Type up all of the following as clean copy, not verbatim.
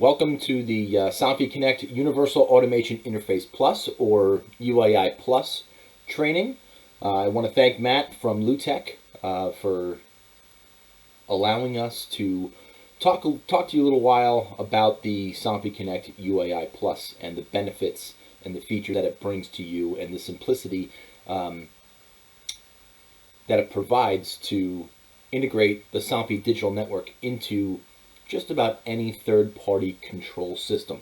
Welcome to the Somfy Connect Universal Automation Interface Plus, or UAI Plus training. I want to thank Matt from Lu-Tek for allowing us to talk to you a little while about the Somfy Connect UAI Plus and the benefits and the feature that it brings to you and the simplicity that it provides to integrate the Somfy digital network into just about any third-party control system.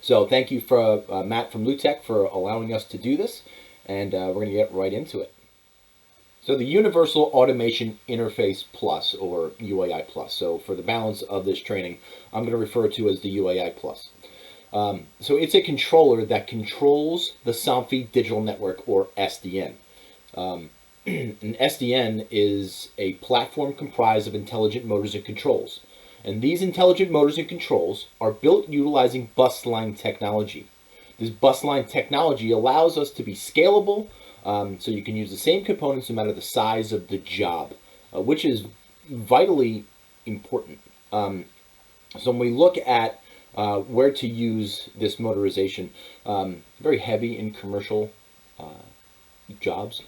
So thank you for Matt from Lu-Tek for allowing us to do this, and we're going to get right into it. So the Universal Automation Interface Plus, or UAI Plus. So for the balance of this training, I'm going to refer to as the UAI Plus. So it's a controller that controls the Somfy digital network, or SDN. An SDN is a platform comprised of intelligent motors and controls. And these intelligent motors and controls are built utilizing bus line technology. This bus line technology allows us to be scalable, so you can use the same components no matter the size of the job, which is vitally important. So when we look at where to use this motorization, very heavy in commercial jobs.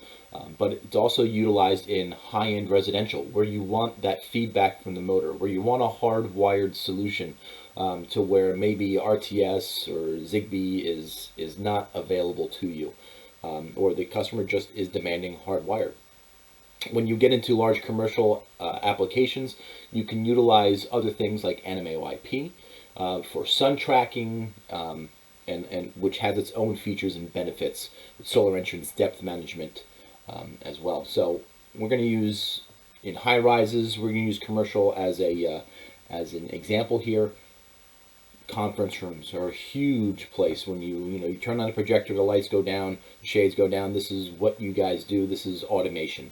But it's also utilized in high-end residential, where you want that feedback from the motor, where you want a hardwired solution to where maybe RTS or Zigbee is not available to you, or the customer just is demanding hardwired. When you get into large commercial applications, you can utilize other things like NMAOIP for sun tracking, and which has its own features and benefits, solar entrance depth management, as well. So we're going to use, in high rises, we're going to use commercial as an example here. Conference rooms are a huge place. When you turn on the projector, the lights go down, the shades go down. This is what you guys do. This is automation.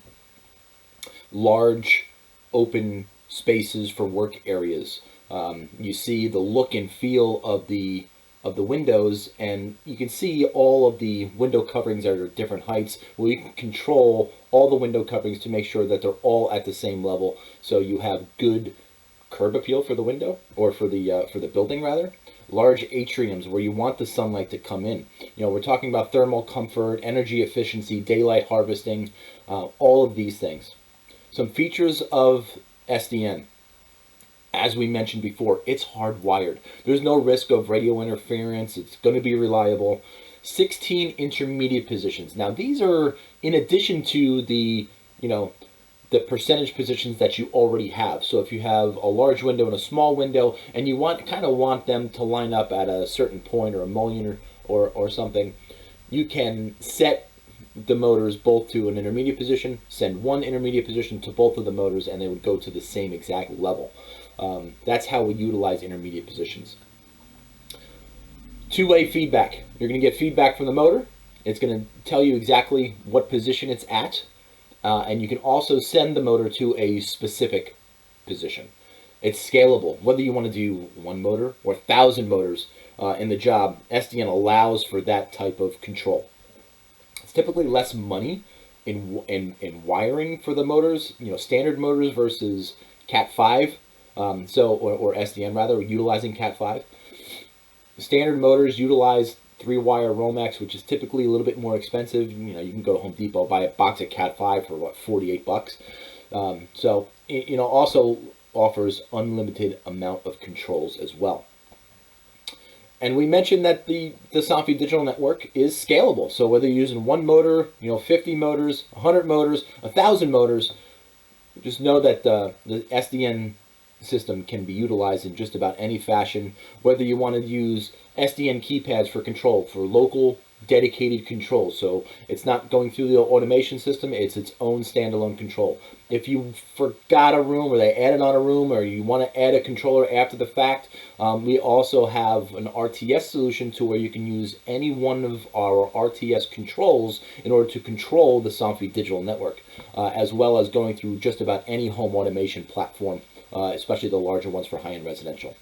Large open spaces for work areas. You see the look and feel of the windows, and you can see all of the window coverings that are at different heights. We can control all the window coverings to make sure that they're all at the same level, so you have good curb appeal for the window, or for the building rather. Large atriums where you want the sunlight to come in. We're talking about thermal comfort, energy efficiency, daylight harvesting, all of these things. Some features of SDN. As we mentioned before, it's hardwired. There's no risk of radio interference. It's going to be reliable. 16 intermediate positions. Now, these are in addition to the percentage positions that you already have. So if you have a large window and a small window, and you kind of want them to line up at a certain point, or a mullion or something, you can set the motors both to an intermediate position, send one intermediate position to both of the motors, and they would go to the same exact level. That's how we utilize intermediate positions. Two-way feedback. You're going to get feedback from the motor. It's going to tell you exactly what position it's at, and you can also send the motor to a specific position. It's scalable. Whether you want to do one motor or 1,000 motors in the job, SDN allows for that type of control. It's typically less money in wiring for the motors. Standard motors versus Cat 5. Or SDN rather, utilizing Cat 5. Standard motors utilize 3-wire Romex, which is typically a little bit more expensive. You can go to Home Depot, buy a box of Cat 5 for what, $48. So also offers unlimited amount of controls as well. And we mentioned that the Somfy digital network is scalable. So whether you're using one motor, 50 motors, 100 motors, 1,000 motors, just know that the SDN system can be utilized in just about any fashion, whether you want to use SDN keypads for control, for local dedicated control. So it's not going through the automation system, it's its own standalone control. If you forgot a room, or they added on a room, or you want to add a controller after the fact, we also have an RTS solution to where you can use any one of our RTS controls in order to control the Somfy digital network, as well as going through just about any home automation platform, especially the larger ones for high-end residential.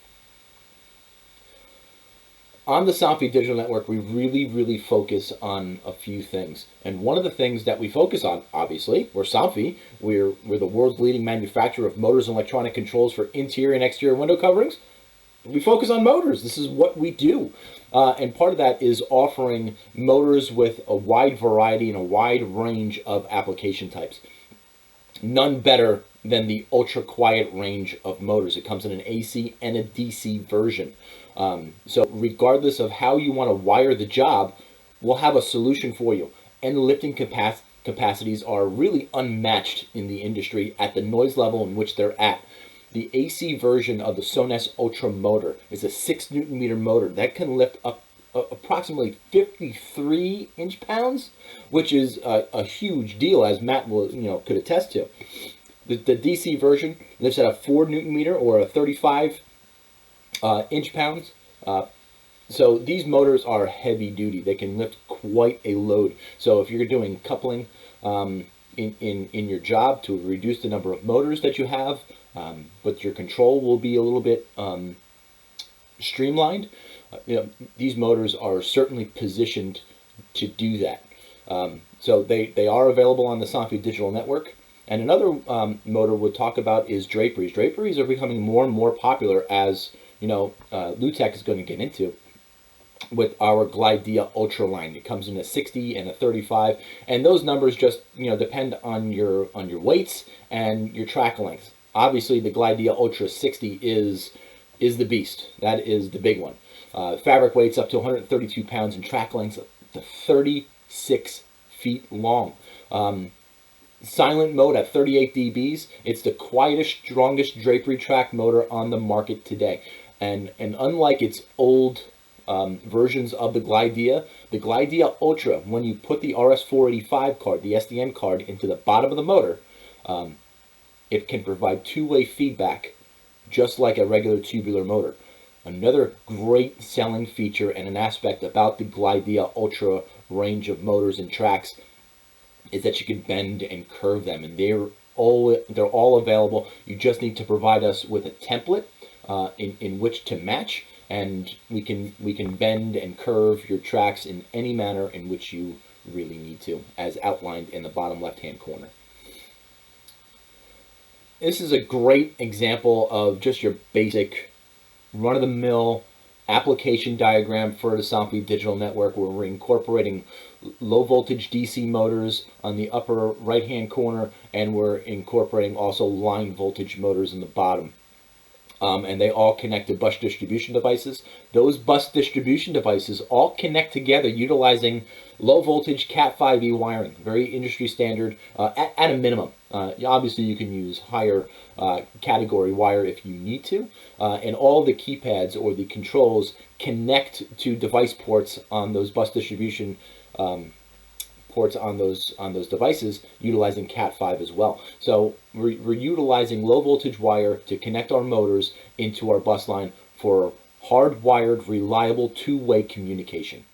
On the Somfy digital network, we really focus on a few things. And one of the things that we focus on, obviously, we're Somfy. We're the world's leading manufacturer of motors and electronic controls for interior and exterior window coverings. we focus on motors. This is what we do. And part of that is offering motors with a wide variety and a wide range of application types. None better than the ultra quiet range of motors. It comes in an AC and a DC version. So regardless of how you want to wire the job, we'll have a solution for you. And lifting capacities are really unmatched in the industry at the noise level in which they're at. The AC version of the Soness Ultra motor is a 6 Newton meter motor that can lift up approximately 53 inch-pounds, which is a huge deal, as Matt will could attest to. The DC version lifts at a 4 Newton meter or a 35 inch-pounds. So these motors are heavy duty. They can lift quite a load. So if you're doing coupling in your job to reduce the number of motors that you have, but your control will be a little bit streamlined. These motors are certainly positioned to do that. So they are available on the Somfy digital network. And another motor we'll talk about is draperies. Draperies are becoming more and more popular, as Lu-Tek is going to get into with our Glidea Ultra line. It comes in a 60 and a 35, and those numbers just depend on your weights and your track length. Obviously, the Glidea Ultra 60 is the beast. That is the big one. Fabric weights up to 132 pounds and track lengths up to 36 feet long. Silent mode at 38 dBs. It's the quietest, strongest drapery track motor on the market today. And unlike its old versions of the Glidea Ultra, when you put the RS485 card, the SDN card, into the bottom of the motor, it can provide two-way feedback just like a regular tubular motor. Another great selling feature and an aspect about the Glidea Ultra range of motors and tracks is that you can bend and curve them, and they're all available. You just need to provide us with a template in which to match, and we can bend and curve your tracks in any manner in which you really need to, as outlined in the bottom left-hand corner. This is a great example of just your basic run-of-the-mill application diagram for the Somfy digital network, where we're incorporating low voltage DC motors on the upper right-hand corner, and we're incorporating also line voltage motors in the bottom. And they all connect to bus distribution devices. Those bus distribution devices all connect together utilizing low voltage Cat5e wiring, very industry standard at a minimum. Obviously, you can use higher category wire if you need to, and all the keypads or the controls connect to device ports on those bus distribution ports on those devices, utilizing Cat5 as well. So we're utilizing low voltage wire to connect our motors into our bus line for hardwired, reliable two-way communication.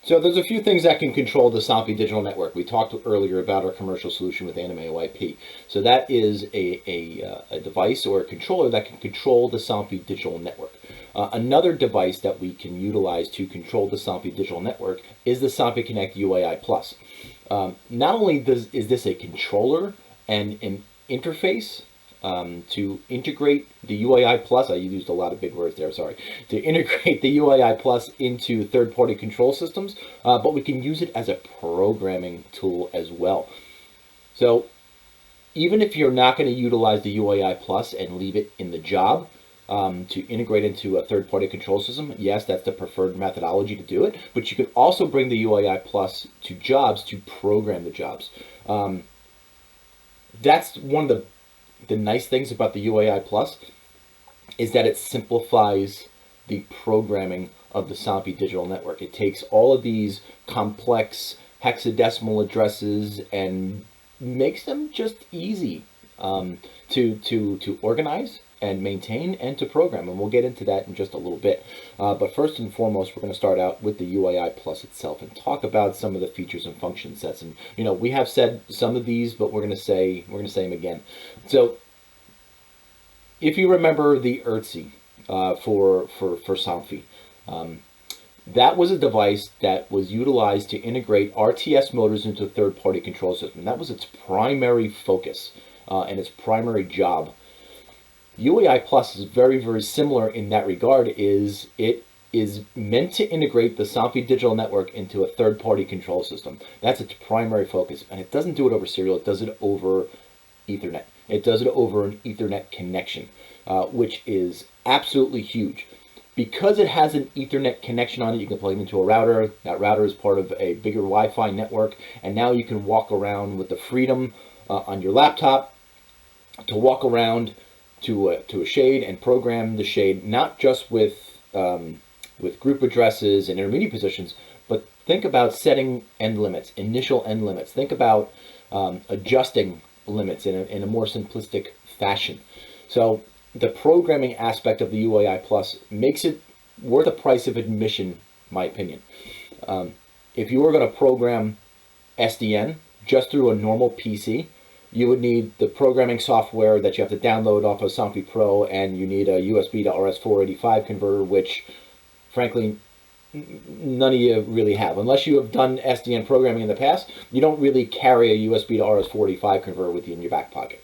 So there's a few things that can control the Somfy digital network. We talked earlier about our commercial solution with Anime OIP. So that is a device or a controller that can control the Somfy digital network. Another device that we can utilize to control the Somfy digital network is the Somfy Connect UAI Plus. Not only is this a controller and an interface to integrate the UAI Plus, I used a lot of big words there, sorry, to integrate the UAI Plus into third-party control systems, but we can use it as a programming tool as well. So even if you're not going to utilize the UAI Plus and leave it in the job, to integrate into a third-party control system, yes, that's the preferred methodology to do it, but you could also bring the UAI Plus to jobs to program the jobs. That's one of the nice things about the UAI Plus, is that it simplifies the programming of the Somfy digital network. It takes all of these complex hexadecimal addresses and makes them just easy to organize and maintain and to program, and we'll get into that in just a little bit. But first and foremost, we're going to start out with the UAI Plus itself and talk about some of the features and function sets. And we have said some of these, but we're going to say them again. So if you remember the ERTC for Somfy, that was a device that was utilized to integrate RTS motors into a third-party control system. That was its primary focus and its primary job. UAI Plus is very, very similar in that regard. It is meant to integrate the Somfy digital network into a third-party control system. That's its primary focus, and it doesn't do it over serial. It does it over Ethernet. It does it over an Ethernet connection, which is absolutely huge. Because it has an Ethernet connection on it, you can plug it into a router. That router is part of a bigger Wi-Fi network, and now you can walk around with the freedom on your laptop to walk around to a shade and program the shade, not just with group addresses and intermediate positions, but think about setting end limits, initial end limits. Think about adjusting limits in a more simplistic fashion. So the programming aspect of the UAI Plus makes it worth the price of admission, in my opinion. If you were going to program SDN just through a normal PC, you would need the programming software that you have to download off of Somfy Pro, and you need a USB to RS-485 converter, which, frankly, none of you really have. Unless you have done SDN programming in the past, you don't really carry a USB to RS-485 converter with you in your back pocket.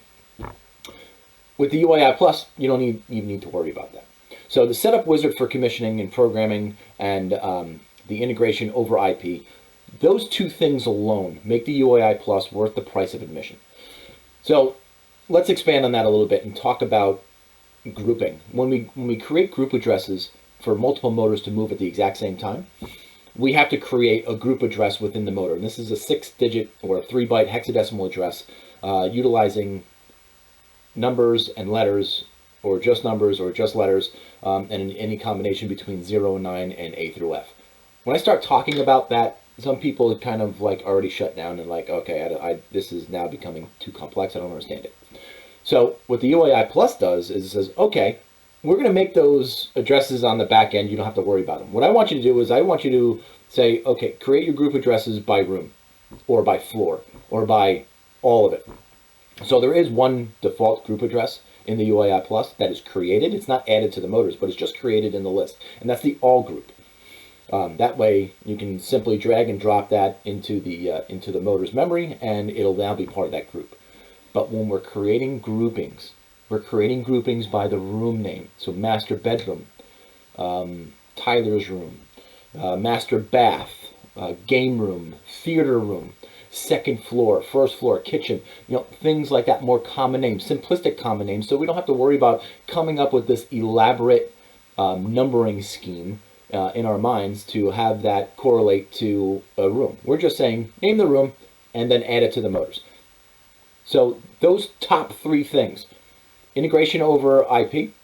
With the UAI Plus, you don't even need to worry about that. So the setup wizard for commissioning and programming and the integration over IP, those two things alone make the UAI Plus worth the price of admission. So let's expand on that a little bit and talk about grouping. When we create group addresses for multiple motors to move at the exact same time, we have to create a group address within the motor. And this is a 6-digit or a 3-byte hexadecimal address utilizing numbers and letters, or just numbers or just letters, and any combination between 0 and 9 and A through F. When I start talking about that, some people kind of like already shut down and like, okay, this is now becoming too complex. I don't understand it. So what the UAI Plus does is it says, okay, we're going to make those addresses on the back end. You don't have to worry about them. What I want you to do is I want you to say, okay, create your group addresses by room or by floor or by all of it. So there is one default group address in the UAI Plus that is created. It's not added to the motors, but it's just created in the list. And that's the all group. That way you can simply drag and drop that into the motor's memory, and it'll now be part of that group. But when we're creating groupings by the room name. So master bedroom, Tyler's room, master bath, game room, theater room, second floor, first floor, kitchen, things like that, more common names, simplistic common names, so we don't have to worry about coming up with this elaborate numbering scheme in our minds to have that correlate to a room. We're just saying, name the room, and then add it to the motors. So those top 3 things: integration over IP,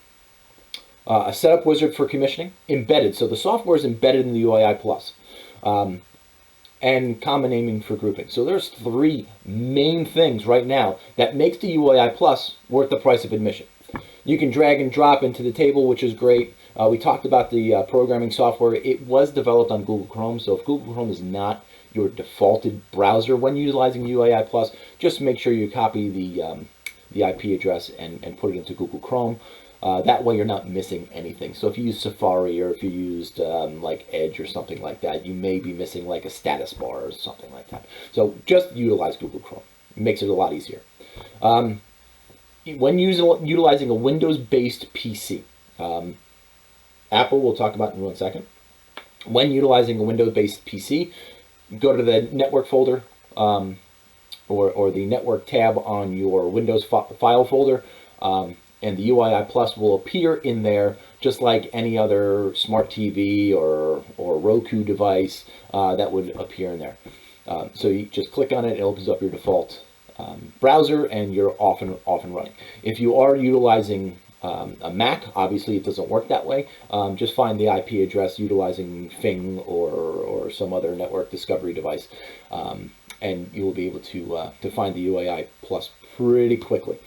a setup wizard for commissioning, embedded, so the software is embedded in the UAI Plus, and common naming for grouping. So there's 3 main things right now that makes the UAI Plus worth the price of admission. You can drag and drop into the table, which is great. We talked about the programming software. It was developed on Google Chrome, so if Google Chrome is not your defaulted browser when utilizing UAI Plus, just make sure you copy the IP address and put it into Google Chrome. That way you're not missing anything. So if you use Safari or if you used like Edge or something like that, you may be missing like a status bar or something like that. So just utilize Google Chrome. It makes it a lot easier. When utilizing a Windows-based PC, Apple we'll talk about in 1 second. When utilizing a Windows-based PC, go to the network folder or the network tab on your Windows file folder, and the UAI Plus will appear in there just like any other smart TV or Roku device that would appear in there. So you just click on it, it opens up your default browser, and you're off and running. If you are utilizing a Mac, obviously it doesn't work that way. Just find the IP address utilizing Fing or some other network discovery device, and you will be able to find the UAI Plus pretty quickly.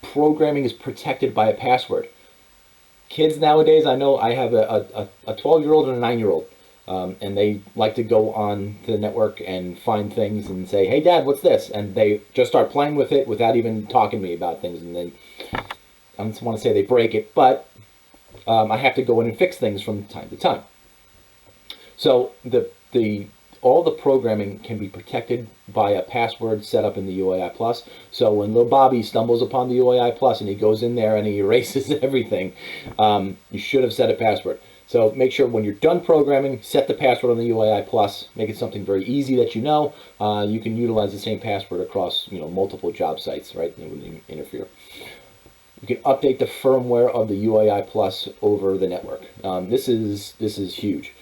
Programming is protected by a password. Kids nowadays, I know I have a 12-year-old and a 9-year-old, and they like to go on to the network and find things and say, hey Dad, what's this? And they just start playing with it without even talking to me about things, and then I don't want to say they break it, but I have to go in and fix things from time to time. So the all the programming can be protected by a password set up in the UAI Plus. So when little Bobby stumbles upon the UAI Plus and he goes in there and he erases everything, you should have set a password. So make sure when you're done programming, set the password on the UAI Plus. Make it something very easy that you know. You can utilize the same password across multiple job sites, right? It wouldn't interfere. You can update the firmware of the UAI Plus over the network. This is huge.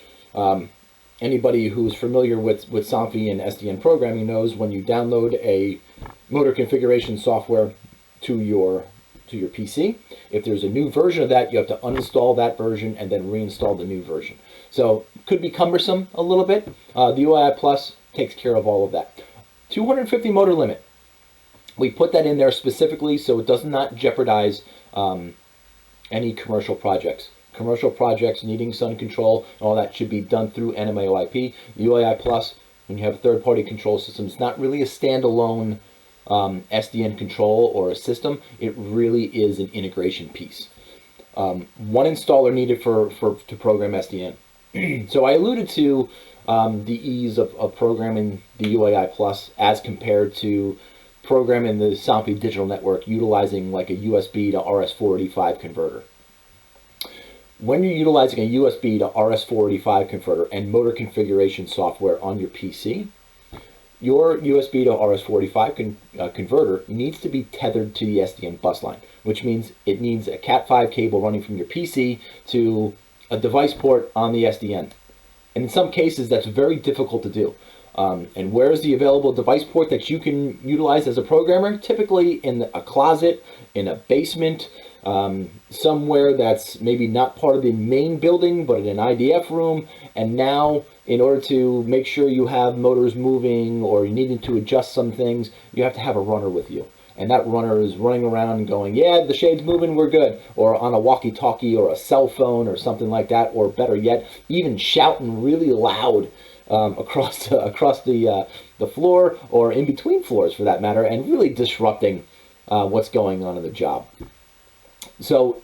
Anybody who's familiar with Somfy and SDN programming knows when you download a motor configuration software to your PC, if there's a new version of that, you have to uninstall that version and then reinstall the new version. So it could be cumbersome a little bit. The UAI Plus takes care of all of that. 250 motor limit. We put that in there specifically so it does not jeopardize any commercial projects. Commercial projects needing sun control, all that should be done through NMAOIP. The UAI Plus, when you have third-party control systems, it's not really a standalone SDN control or a system. It really is an integration piece. One installer needed to program SDN. So I alluded to the ease of programming the UAI Plus as compared to programming the Somfy digital network utilizing like a USB to RS-485 converter. When you're utilizing a USB to RS-485 converter and motor configuration software on your PC, your USB to RS-485 converter needs to be tethered to the SDN bus line, which means it needs a Cat5 cable running from your PC to a device port on the SDN. And in some cases, that's very difficult to do. And where is the available device port that you can utilize as a programmer? Typically in a closet, in a basement, somewhere that's maybe not part of the main building, but in an IDF room. And now, in order to make sure you have motors moving or you needing to adjust some things, you have to have a runner with you. And that runner is running around and going, yeah, the shade's moving, we're good. Or on a walkie-talkie or a cell phone or something like that. Or better yet, even shouting really loud across the floor or in between floors for that matter, and really disrupting what's going on in the job. So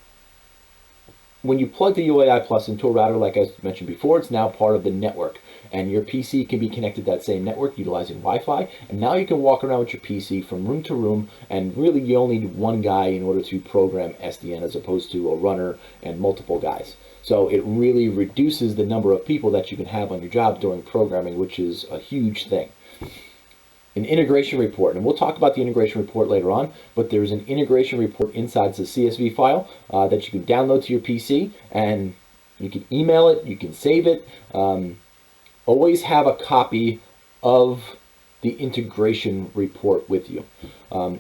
when you plug the UAI Plus into a router, like I mentioned before, it's now part of the network. And your PC can be connected to that same network utilizing Wi-Fi. And now you can walk around with your PC from room to room, and really you only need one guy in order to program SDN as opposed to a runner and multiple guys. So it really reduces the number of people that you can have on your job doing programming, which is a huge thing. An integration report, and we'll talk about the integration report later on, but there's an integration report inside the CSV file that you can download to your PC, and you can email it, you can save it. Always have a copy of the integration report with you.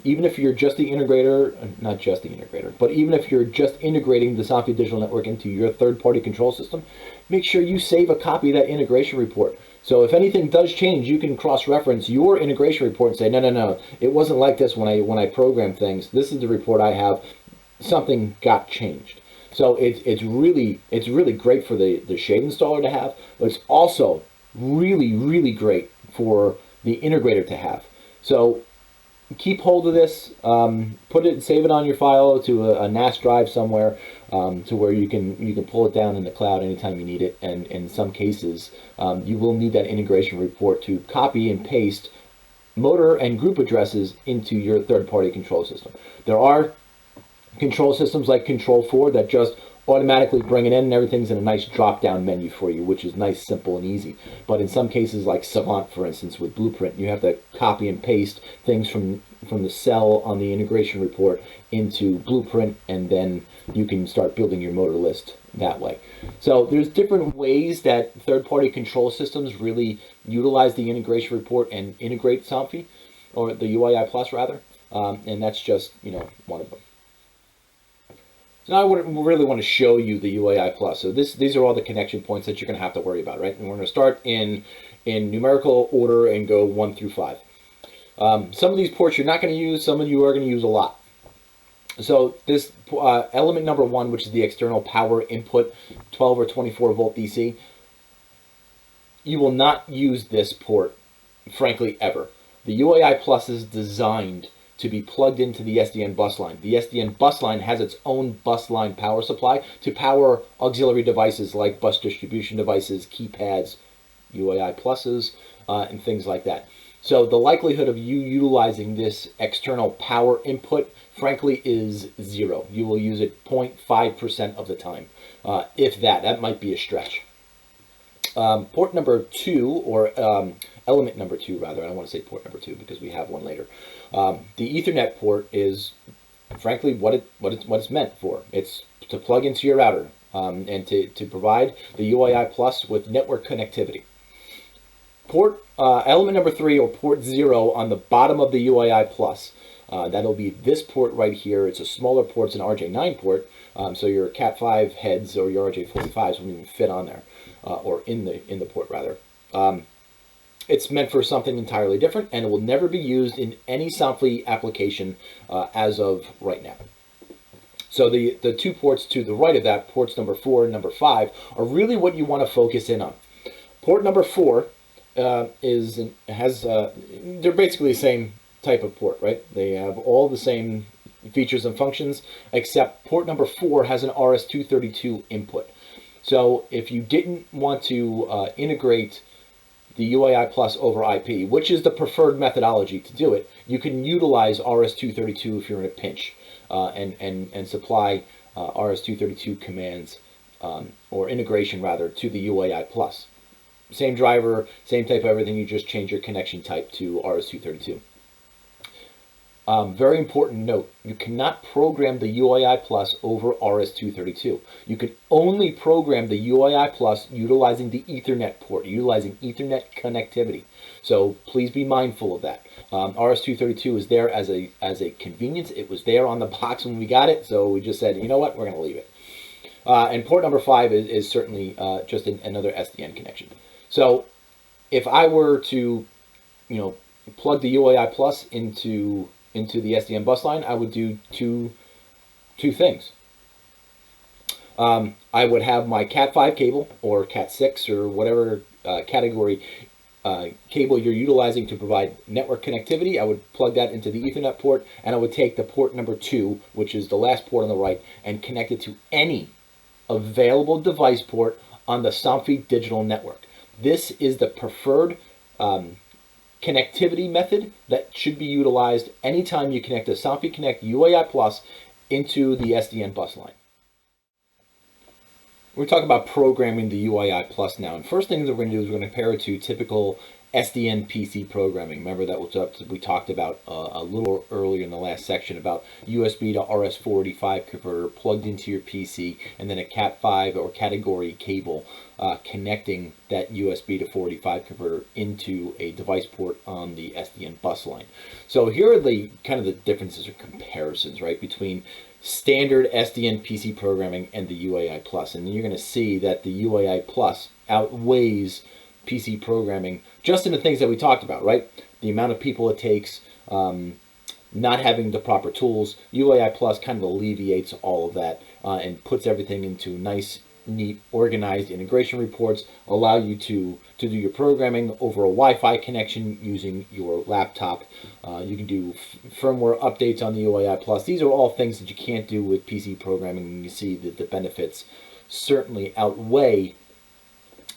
Even if you're just the integrator, not just the integrator, but even if you're just integrating the Somfy digital network into your third-party control system, make sure you save a copy of that integration report. So if anything does change, you can cross-reference your integration report and say, no, it wasn't like this when I programmed things. This is the report I have. Something got changed. So it's really great for the shade installer to have, but it's also really great for the integrator to have. So keep hold of this, save it on your file to a NAS drive somewhere, to where you can pull it down in the cloud anytime you need it. And in some cases, you will need that integration report to copy and paste motor and group addresses into your third-party control system. There are control systems like Control4 that just automatically bring it in and everything's in a nice drop-down menu for you, which is nice, simple, and easy. But in some cases, like Savant, for instance, with Blueprint, you have to copy and paste things from the cell on the integration report into Blueprint, and then you can start building your motor list that way. So there's different ways that third-party control systems really utilize the integration report and integrate Somfy, or the UAI Plus rather, and that's just one of them. So now I really want to show you the UAI Plus. So these are all the connection points that you're going to have to worry about, right? And we're going to start in numerical order and go 1 through 5. Some of these ports you're not going to use, some of you are going to use a lot. So this element number 1, which is the external power input, 12 or 24 volt DC, you will not use this port, frankly, ever. The UAI Plus is designed to be plugged into the SDN bus line. The SDN bus line has its own bus line power supply to power auxiliary devices like bus distribution devices, keypads, UAI pluses, and things like that. So the likelihood of you utilizing this external power input, frankly, is zero. You will use it 0.5% of the time, if that. That might be a stretch. Port number 2, or element number 2, rather. I don't want to say port number 2 because we have one later. The Ethernet port is, frankly, what it's meant for. It's to plug into your router and to provide the UAI Plus with network connectivity. Port element number 3, or port 0, on the bottom of the UAI Plus. That'll be this port right here. It's a smaller port. It's an RJ9 port, so your Cat5 heads or your RJ45s won't even fit on there, or in the port rather. It's meant for something entirely different, and it will never be used in any Somfy application as of right now. So the 2 ports to the right of that, ports number 4 and number 5, are really what you want to focus in on. Port number 4 they're basically the same type of port, right? They have all the same features and functions, except port number 4 has an RS-232 input. So if you didn't want to integrate the UAI Plus over IP, which is the preferred methodology to do it, you can utilize RS-232 if you're in a pinch, and supply RS-232 commands, or integration rather, to the UAI Plus. Same driver, same type of everything, you just change your connection type to RS-232. Very important note, you cannot program the UAI Plus over RS-232. You can only program the UAI Plus utilizing the Ethernet port, utilizing Ethernet connectivity. So please be mindful of that. RS-232 is there as a convenience. It was there on the box when we got it, so we just said, you know what, we're going to leave it. And port number 5 is certainly just another SDN connection. So if I were to, plug the UAI Plus into the SDN bus line, I would do two things. I would have my Cat5 cable or Cat6 or whatever category cable you're utilizing to provide network connectivity. I would plug that into the Ethernet port, and I would take the port number 2, which is the last port on the right, and connect it to any available device port on the Somfy digital network. This is the preferred connectivity method that should be utilized anytime you connect a Somfy Connect UAI Plus into the SDN bus line. We're talking about programming the UAI Plus now, and first thing that we're going to do is we're going to compare it to typical SDN PC programming. Remember that we talked about a little earlier in the last section about USB to RS-485 converter plugged into your PC, and then a Cat5 or category cable connecting that USB to 485 converter into a device port on the SDN bus line. So here are the kind of the differences or comparisons, right, between standard SDN PC programming and the UAI Plus. And you're going to see that the UAI Plus outweighs PC programming just in the things that we talked about, right? The amount of people it takes, not having the proper tools. UAI Plus kind of alleviates all of that and puts everything into nice, neat, organized integration reports, allow you to do your programming over a Wi-Fi connection using your laptop. You can do firmware updates on the UAI Plus. These are all things that you can't do with PC programming, and you see that the benefits certainly outweigh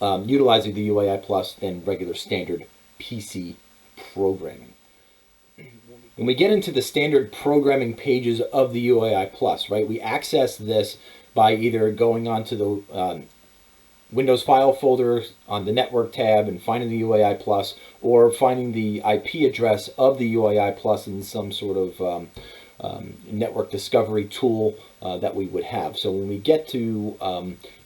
utilizing the UAI Plus than regular standard PC programming. When we get into the standard programming pages of the UAI Plus, right, we access this by either going onto the Windows file folder on the network tab and finding the UAI Plus, or finding the IP address of the UAI Plus in some sort of network discovery tool that we would have. So when we get to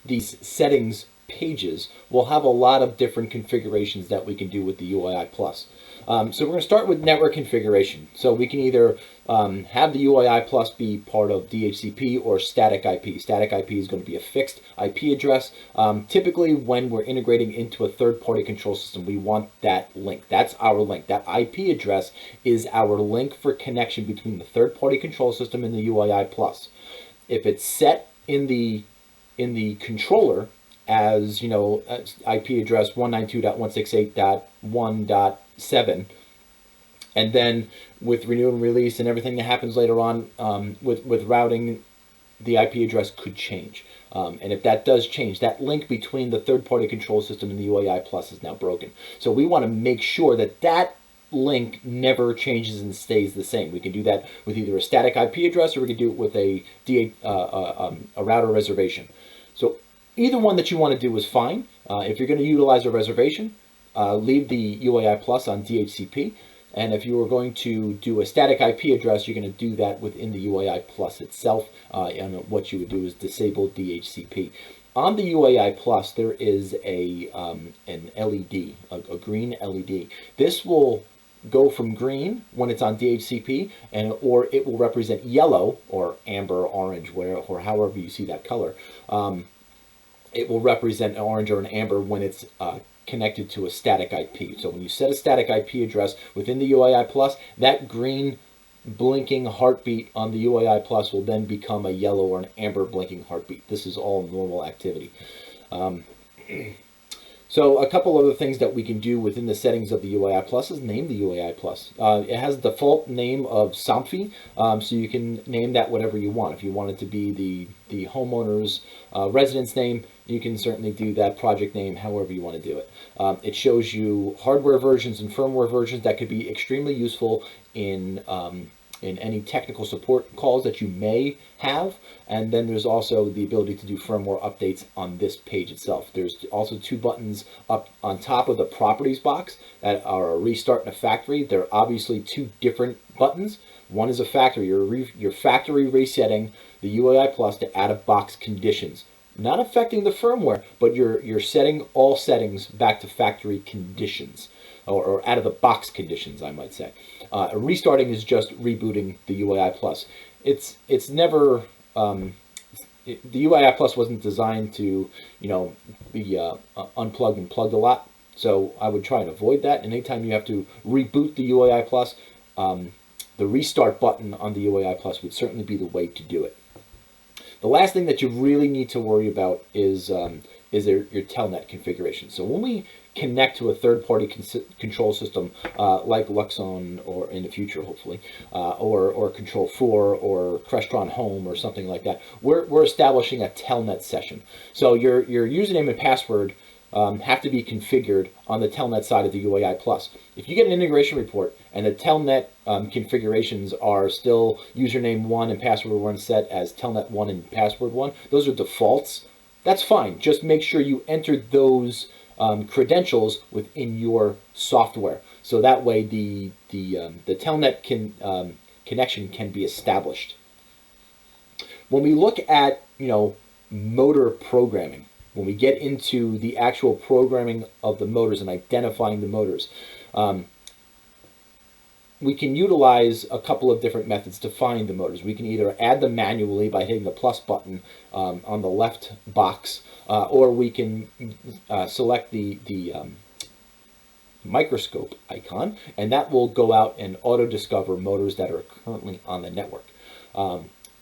these settings pages, we'll have a lot of different configurations that we can do with the UAI Plus. So we're going to start with network configuration. So we can either have the UAI Plus be part of DHCP or static IP. Static IP is going to be a fixed IP address. Typically, when we're integrating into a third-party control system, we want that link. That's our link. That IP address is our link for connection between the third-party control system and the UAI Plus. If it's set in the controller as, IP address 192.168.1.7, and then with renew and release and everything that happens later on with routing the IP address could change. And if that does change, that link between the third-party control system and the UAI Plus is now broken. So we want to make sure that that link never changes and stays the same. We can do that with either a static IP address, or we can do it with a router reservation. So either one that you want to do is fine. If you're going to utilize a reservation, leave the UAI Plus on DHCP. And if you are going to do a static IP address, you're going to do that within the UAI Plus itself. And what you would do is disable DHCP. On the UAI Plus, there is an LED, a green LED. This will go from green when it's on DHCP, or it will represent yellow or amber, orange, or however you see that color. It will represent an orange or an amber when it's connected to a static IP. So when you set a static IP address within the UAI Plus, that green blinking heartbeat on the UAI Plus will then become a yellow or an amber blinking heartbeat. This is all normal activity. So a couple other things that we can do within the settings of the UAI Plus is name the UAI Plus. It has a default name of Somfy, so you can name that whatever you want. If you want it to be the homeowner's residence name, you can certainly do that, project name, however you want to do it. It shows you hardware versions and firmware versions that could be extremely useful in any technical support calls that you may have. And then there's also the ability to do firmware updates on this page itself. There's also two buttons up on top of the properties box that are a restart and a factory. They're obviously two different buttons. One is a factory. You're factory resetting the UAI Plus to out-of-box conditions. Not affecting the firmware, but you're setting all settings back to factory conditions, or out-of-the-box conditions, I might say. Restarting is just rebooting the UAI Plus. It's never the UAI Plus wasn't designed to be unplugged and plugged a lot. So I would try and avoid that. And anytime you have to reboot the UAI Plus, the restart button on the UAI Plus would certainly be the way to do it. The last thing that you really need to worry about is your telnet configuration. So when we connect to a third-party control system like Luxon, or in the future, hopefully, or Control 4 or Crestron Home or something like that, we're establishing a telnet session. So your username and password have to be configured on the telnet side of the UAI Plus. If you get an integration report and the telnet configurations are still username 1 and password 1 set as telnet 1 and password 1, those are defaults. That's fine. Just make sure you enter those credentials within your software, so that way the telnet connection can be established. When we look at motor programming, when we get into the actual programming of the motors and identifying the motors, we can utilize a couple of different methods to find the motors. We can either add them manually by hitting the plus button on the left box, or we can select the microscope icon, and that will go out and auto-discover motors that are currently on the network.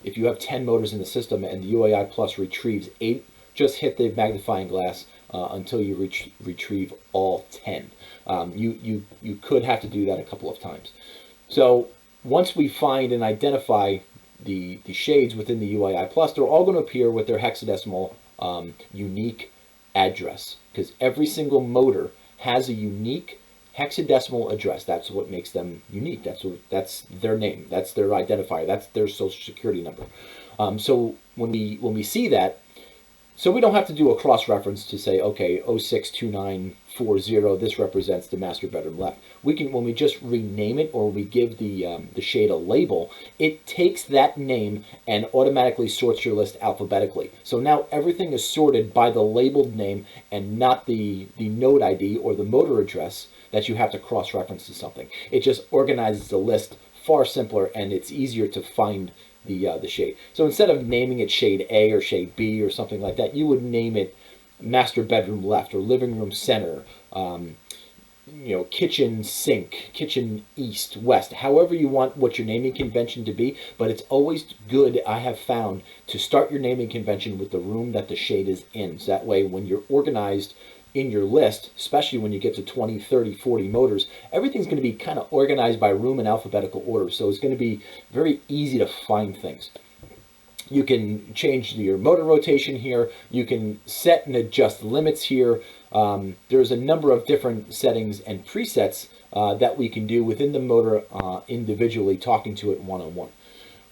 If you have 10 motors in the system and the UAI Plus retrieves 8, just hit the magnifying glass until you retrieve all 10. You could have to do that a couple of times. So once we find and identify the shades within the UAI Plus, they're all going to appear with their hexadecimal unique address, because every single motor has a unique hexadecimal address. That's what makes them unique. That's their name. That's their identifier. That's their social security number. So when we see that, so we don't have to do a cross-reference to say, okay, 062940, this represents the master bedroom left. We can, when we just rename it, or we give the shade a label, it takes that name and automatically sorts your list alphabetically. So now everything is sorted by the labeled name and not the node ID or the motor address that you have to cross-reference to something. It just organizes the list far simpler, and it's easier to find the shade. So instead of naming it shade A or shade B or something like that, you would name it master bedroom left, or living room center, kitchen sink, kitchen east, west, however you want what your naming convention to be. But it's always good, I have found, to start your naming convention with the room that the shade is in. So that way when you're organized in your list, especially when you get to 20, 30, 40 motors, everything's going to be kind of organized by room in alphabetical order. So it's going to be very easy to find things. You can change your motor rotation here. You can set and adjust limits here. There's a number of different settings and presets that we can do within the motor individually, talking to it one-on-one.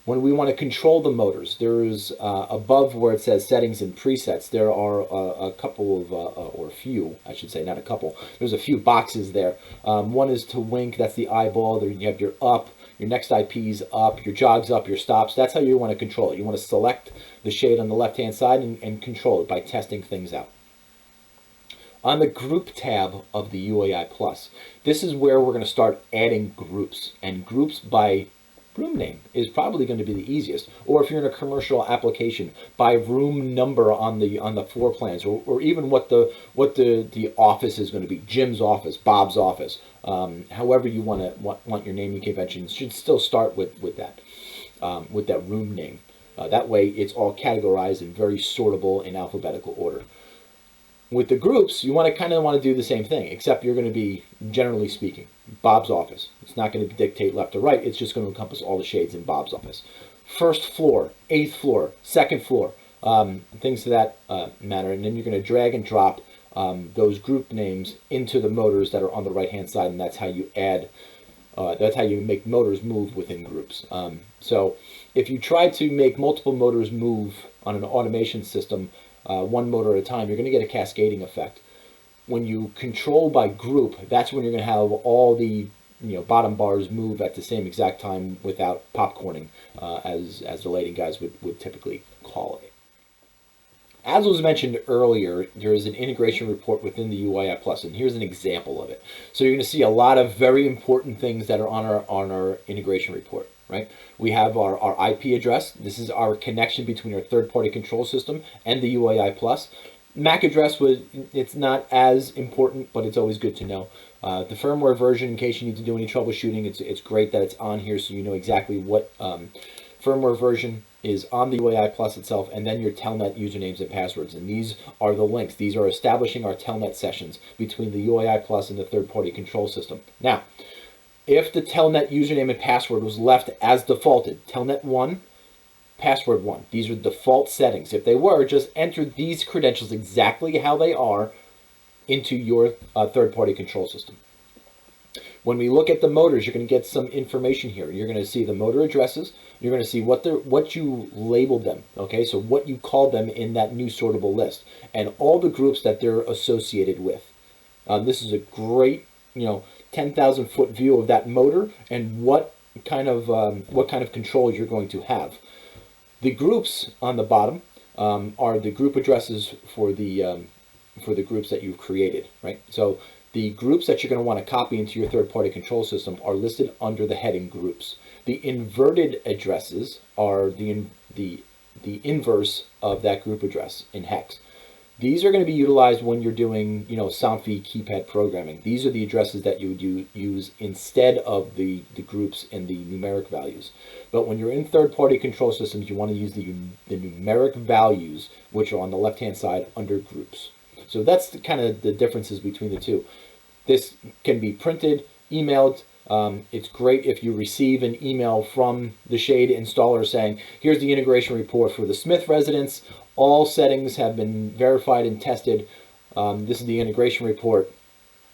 When we want to control the motors, there's above where it says settings and presets, there are a couple of, or a few, I should say, not a couple. There's a few boxes there. One is to wink, that's the eyeball. There you have your up, your next IP's up, your jogs up, your stops. That's how you want to control it. You want to select the shade on the left-hand side and control it by testing things out. On the group tab of the UAI Plus, this is where we're going to start adding groups, and groups by room name is probably going to be the easiest. Or if you're in a commercial application, by room number on the floor plans, or even what the office is going to be. Jim's office, Bob's office. However you want your naming conventions should still start with that room name. That way it's all categorized and very sortable in alphabetical order. With the groups, you want to do the same thing, except you're going to be, generally speaking, Bob's office. It's not going to dictate left or right. It's just going to encompass all the shades in Bob's office. First floor, 8th floor, 2nd floor, things to that matter. And then you're going to drag and drop those group names into the motors that are on the right-hand side, and that's how you add. That's how you make motors move within groups. So if you try to make multiple motors move on an automation system, one motor at a time, you're going to get a cascading effect. When you control by group, that's when you're going to have all the bottom bars move at the same exact time without popcorning, as the lighting guys would typically call it. As was mentioned earlier, there is an integration report within the UAI Plus, and here's an example of it. So you're going to see a lot of very important things that are on our integration report. Right? We have our IP address. This is our connection between our third-party control system and the UAI Plus. MAC address, it's not as important, but it's always good to know. The firmware version, in case you need to do any troubleshooting, it's great that it's on here so you know exactly what firmware version is on the UAI Plus itself, and then your Telnet usernames and passwords. And these are the links. These are establishing our Telnet sessions between the UAI Plus and the third-party control system. Now, if the Telnet username and password was left as defaulted, Telnet 1, password 1, these are default settings. If they were, just enter these credentials exactly how they are into your third-party control system. When we look at the motors, you're going to get some information here. You're going to see the motor addresses. You're going to see what you labeled them, okay? So what you called them in that new sortable list, and all the groups that they're associated with. This is a great, 10,000 foot view of that motor and what kind of control you're going to have. The groups on the bottom are the group addresses for the groups that you've created, right? So the groups that you're going to want to copy into your third-party control system are listed under the heading groups. The inverted addresses are the inverse of that group address in hex. These are going to be utilized when you're doing, Somfy keypad programming. These are the addresses that you would use instead of the groups and the numeric values. But when you're in third-party control systems, you want to use the numeric values, which are on the left-hand side under groups. So that's kind of the differences between the two. This can be printed, emailed. It's great if you receive an email from the Shade installer saying, here's the integration report for the Smith residence. All settings have been verified and tested. This is the integration report.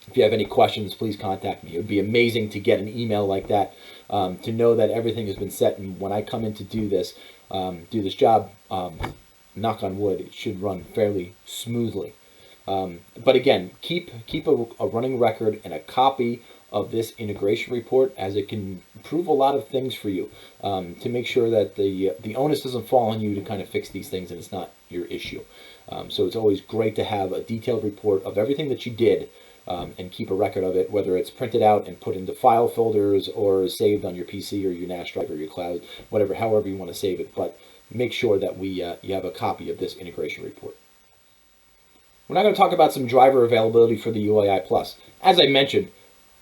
If you have any questions, please contact me. It would be amazing to get an email like that, to know that everything has been set. And when I come in to do this job, knock on wood, it should run fairly smoothly. But again, keep a running record and a copy of this integration report, as it can prove a lot of things for you, to make sure that the onus doesn't fall on you to kind of fix these things and it's not your issue. So it's always great to have a detailed report of everything that you did, and keep a record of it, whether it's printed out and put into file folders or saved on your PC or your NAS drive or your cloud, however you want to save it. But make sure that you have a copy of this integration report. We're now going to talk about some driver availability for the UAI Plus. As I mentioned,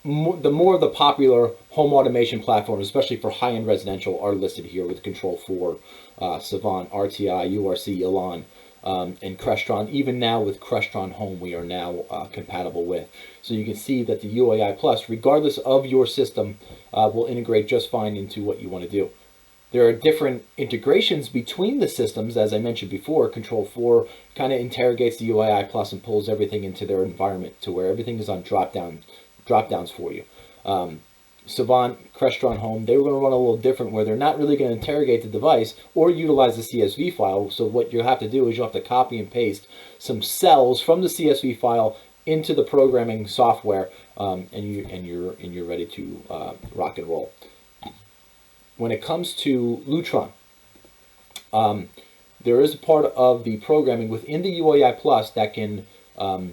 the more of the popular home automation platforms, especially for high-end residential, are listed here with Control 4, Savant, RTI, URC, Elan, and Crestron. Even now with Crestron Home, we are now compatible with. So you can see that the UAI Plus, regardless of your system, will integrate just fine into what you want to do. There are different integrations between the systems, as I mentioned before. Control 4 kind of interrogates the UAI Plus and pulls everything into their environment to where everything is on drop-downs for you. Savant, Crestron Home, they were going to run a little different, where they're not really going to interrogate the device or utilize the CSV file. So what you have to do is you have to copy and paste some cells from the CSV file into the programming software, and you're ready to rock and roll. When it comes to Lutron, there is a part of the programming within the UAI Plus that can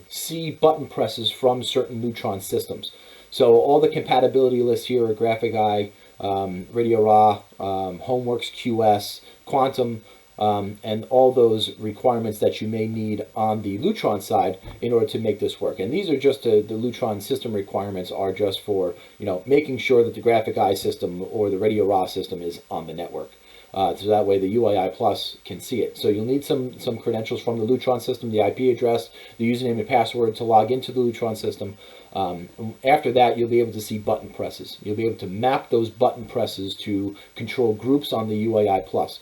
see button presses from certain Lutron systems. So all the compatibility lists here are Graphic Eye, Radio Raw, Homeworks QS, Quantum, and all those requirements that you may need on the Lutron side in order to make this work. And these are just the Lutron system requirements are just for, making sure that the Graphic Eye system or the Radio Raw system is on the network. So that way the UAI Plus can see it. So you'll need some credentials from the Lutron system, the IP address, the username and password to log into the Lutron system. After that, you'll be able to see button presses. You'll be able to map those button presses to control groups on the UAI Plus.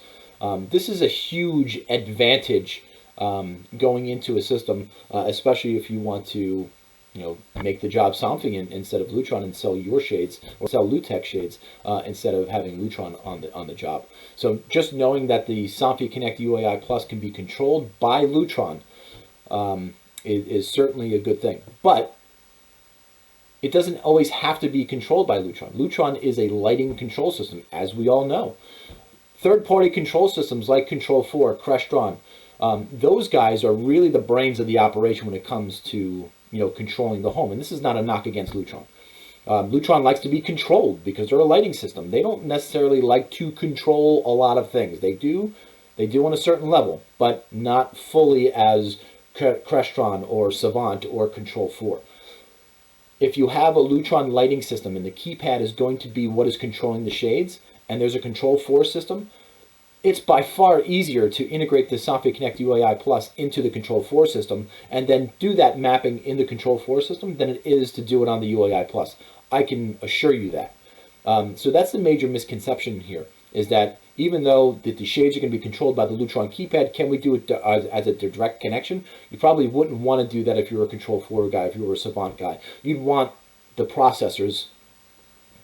This is a huge advantage going into a system, especially if you want to make the job Somfy instead of Lutron and sell your shades or sell Lu-Tek shades instead of having Lutron on the job. So just knowing that the Somfy Connect UAI Plus can be controlled by Lutron is certainly a good thing. But it doesn't always have to be controlled by Lutron. Lutron is a lighting control system, as we all know. Third-party control systems like Control 4, Crestron, those guys are really the brains of the operation when it comes to controlling the home. And this is not a knock against Lutron. Lutron likes to be controlled because they're a lighting system. They don't necessarily like to control a lot of things. They do on a certain level, but not fully as Crestron or Savant or Control 4. If you have a Lutron lighting system and the keypad is going to be what is controlling the shades, and there's a Control 4 system, it's by far easier to integrate the Somfy Connect UAI Plus into the Control 4 system and then do that mapping in the Control 4 system than it is to do it on the UAI Plus. I can assure you that. So that's the major misconception here, is that even though the shades are going to be controlled by the Lutron keypad, can we do it as a direct connection? You probably wouldn't want to do that if you were a Control 4 guy, if you were a Savant guy. You'd want the processors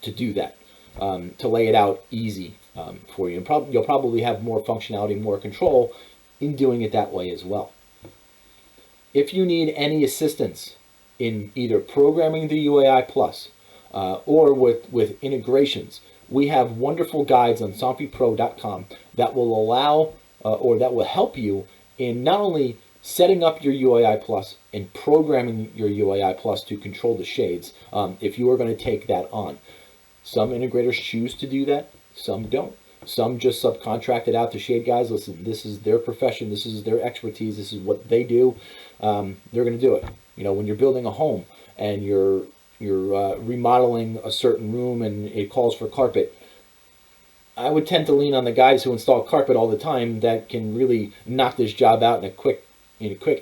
to do that, to lay it out easy for you. And you'll probably have more functionality, more control in doing it that way as well. If you need any assistance in either programming the UAI Plus or with integrations, we have wonderful guides on somfypro.com that will allow or that will help you in not only setting up your UAI Plus and programming your UAI Plus to control the shades if you are going to take that on. Some integrators choose to do that, some don't. Some just subcontract it out to shade guys. Listen, this is their profession, this is their expertise, this is what they do. They're going to do it. When you're building a home and you're remodeling a certain room and it calls for carpet, I would tend to lean on the guys who install carpet all the time that can really knock this job out in a quick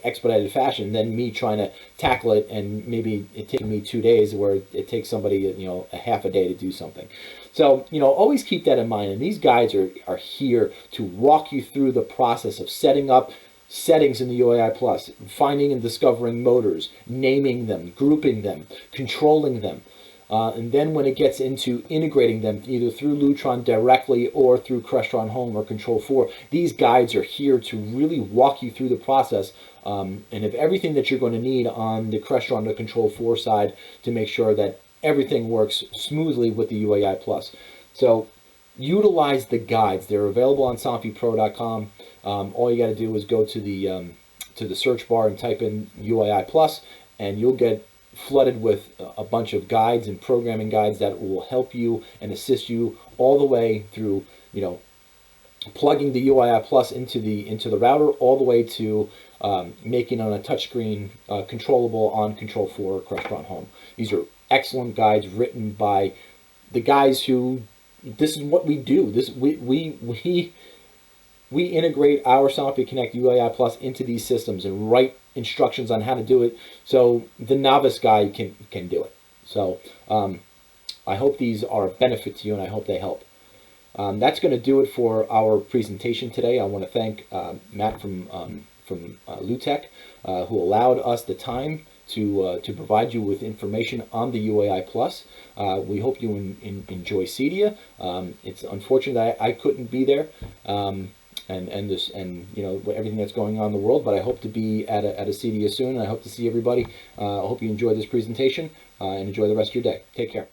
expedited fashion than me trying to tackle it, and maybe it taking me 2 days where it takes somebody a half a day to do something. So always keep that in mind, and these guides are here to walk you through the process of setting up settings in the UAI Plus, finding and discovering motors, naming them, grouping them, controlling them. And then when it gets into integrating them either through Lutron directly or through Crestron Home or Control 4, these guides are here to really walk you through the process and of everything that you're going to need on the Crestron to Control 4 side to make sure that everything works smoothly with the UAI Plus. So utilize the guides. They're available on somfypro.com. All you got to do is go to the search bar and type in UAI Plus, and you'll get flooded with a bunch of guides and programming guides that will help you and assist you all the way through, plugging the UAI Plus into the router, all the way to making on a touchscreen controllable on Control 4 Crestron Home. These are excellent guides written by the guys who, this is what we do. We integrate our Somfy Connect UAI Plus into these systems and write instructions on how to do it so the novice guy can do it. So I hope these are a benefit to you, and I hope they help. That's going to do it for our presentation today. I want to thank Matt from Lu-Tek, who allowed us the time to provide you with information on the UAI Plus. We hope you enjoy CEDIA. It's unfortunate that I couldn't be there, and you know everything that's going on in the world. But I hope to be at a CEDIA soon. And I hope to see everybody. I hope you enjoy this presentation and enjoy the rest of your day. Take care.